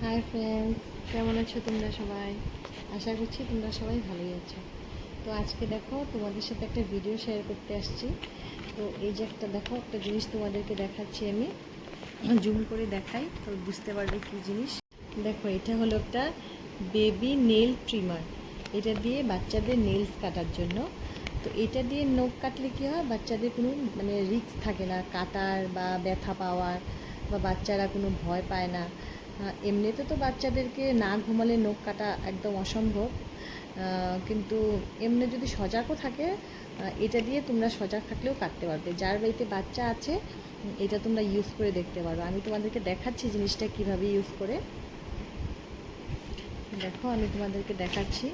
Hi friends, কেমন আছো তোমরা সবাই? আশা করছি তোমরা সবাই ভালোই আছো। তো আজকে দেখো তোমাদের সাথে একটা ভিডিও শেয়ার করতে আসছি। তো এই যে একটা জিনিস তোমাদেরকে দেখাচ্ছি, আমি জুম করে দেখাই তো বুঝতে পারবে কী জিনিস। দেখো, এটা হলো একটা বেবি নেল ট্রিমার। এটা দিয়ে বাচ্চাদের নেলস কাটার জন্য। তো এটা দিয়ে নখ কাটলে কী হয়, বাচ্চাদের কোনো রিস্ক থাকে না কাটার বা ব্যথা পাওয়ার, বা বাচ্চারা কোনো ভয় পায় না। এমনিতে তো বাচ্চাদেরকে না ঘুমালে নখ কাটা একদম অসম্ভব, কিন্তু এমনি যদি সজাগও থাকে, এটা দিয়ে তোমরা সজাগ থাকলেও কাটতে পারবে। যার বাড়িতে বাচ্চা আছে এটা তোমরা ইউজ করে দেখতে পারো। আমি তোমাদেরকে দেখাচ্ছি জিনিসটা কিভাবে ইউজ করে। দেখো, আমি তোমাদেরকে দেখাচ্ছি।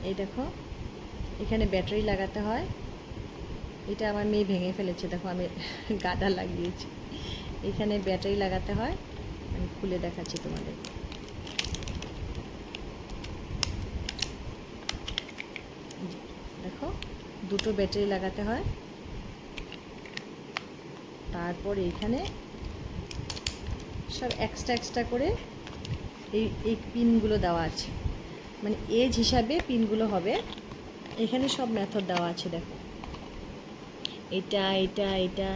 এই দেখো, এখানে ব্যাটারি লাগাতে হয়। এটা আমার মেয়ে ভেঙে ফেলেছে, দেখো আমি গাদা লাগিয়েছি। এখানে ব্যাটারি লাগাতে হয়, আমি খুলে দেখাচ্ছি তোমাদের। দেখো, দুটো ব্যাটারি লাগাতে হয়। তারপর এইখানে সব এক্সট্রা করে এই পিনগুলো দেওয়া আছে, মানে এজ হিসাবে পিনগুলো হবে। এখানে সব মেথড দেওয়া আছে। দেখো, এটা এটা এটা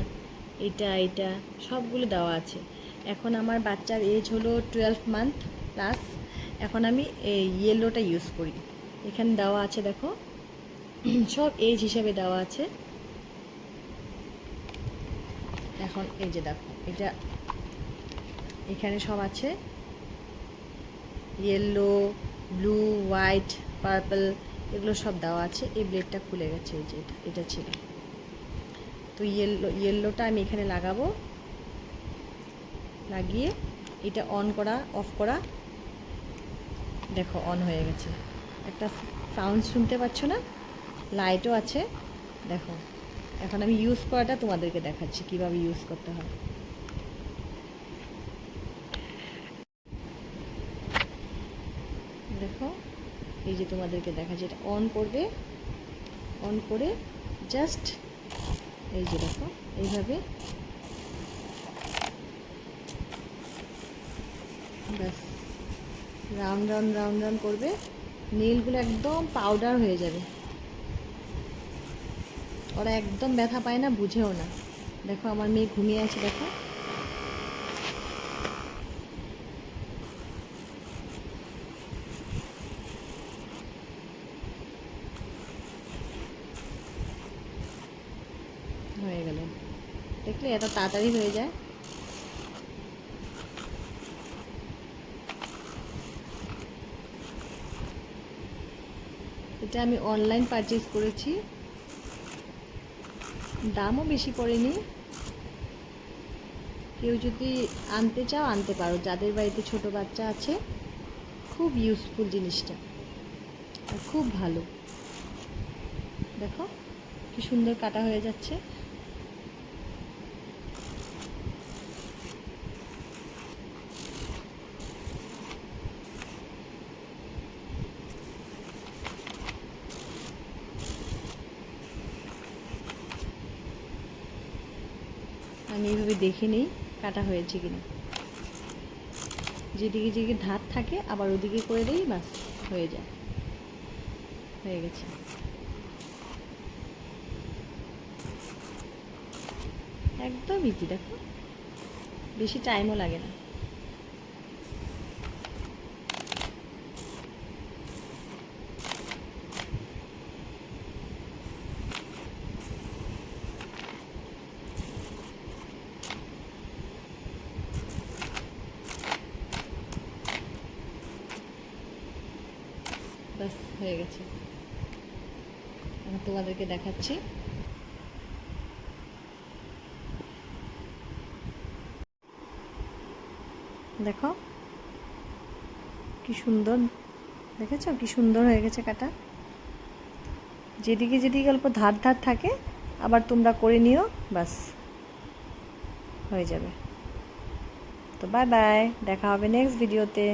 এটা এটা সবগুলো দেওয়া আছে। এখন আমার বাচ্চার এজ হলো 12 মান্থ প্লাস। এখন আমি এই ইয়েলোটা ইউজ করি। এখানে দেওয়া আছে, দেখো সব এজ হিসাবে দেওয়া আছে। এখন এই যে দেখো, এটা এখানে সব আছে, ইয়েলো, ব্লু, হোয়াইট, পার্পল, এগুলো সব দেওয়া আছে। এই ব্লেডটা খুলে গেছে, এই যে এটা ছিল। তো ইয়েলোটা আমি এখানে লাগাবো, লাগিয়ে এটা অন করা অফ করা। দেখো, অন হয়ে গেছে। একটা সাউন্ড শুনতে পাচ্ছ না? লাইটও আছে। দেখো, এখন আমি ইউজ করাটা তোমাদেরকে দেখাচ্ছি কিভাবে ইউজ করতে হয়। দেখো, এই যে তোমাদেরকে দেখাচ্ছি, এটা অন করবে। অন করে জাস্ট এই যে দেখো, এইভাবে ব্যাস রাউন্ড রাউন্ড রাউন্ড রাউন্ড করবে। নীলগুলো একদম পাউডার হয়ে যাবে। ওরা একদম ব্যথা পায় না, বুঝেও না। দেখো, আমার মেয়ে ঘুমিয়ে আছে, দেখো হয়ে গেল। দেখলে এত তাড়াতাড়ি হয়ে যায়। এটা আমি অনলাইন পারচেজ করেছি, দামও বেশি পড়েনি। কেউ যদি আনতে চাও আনতে পারো, যাদের বাড়িতে ছোট বাচ্চা আছে। খুব ইউজফুল জিনিসটা, আর খুব ভালো। দেখো কি সুন্দর কাটা হয়ে যাচ্ছে। আমি এইভাবে দেখে নিই কাটা হয়েছে কিনা। যেদিকে যেদিকে ধার থাকে আবার ওদিকে করে দিই, বাস হয়ে যায়। হয়ে গেছে। একদম ইজি, দেখো বেশি টাইমও লাগে না। বাস হয়ে গেছে। এখন তোমাদেরকে দেখাচ্ছি। দেখো কি সুন্দর, দেখেছো কি সুন্দর হয়ে গেছে কাটা। যেদিকে যেদিকে অল্প ধার ধার থাকে আবার তোমরা করে নিও, বাস হয়ে যাবে। তো বাই বাই, দেখা হবে নেক্সট ভিডিওতে।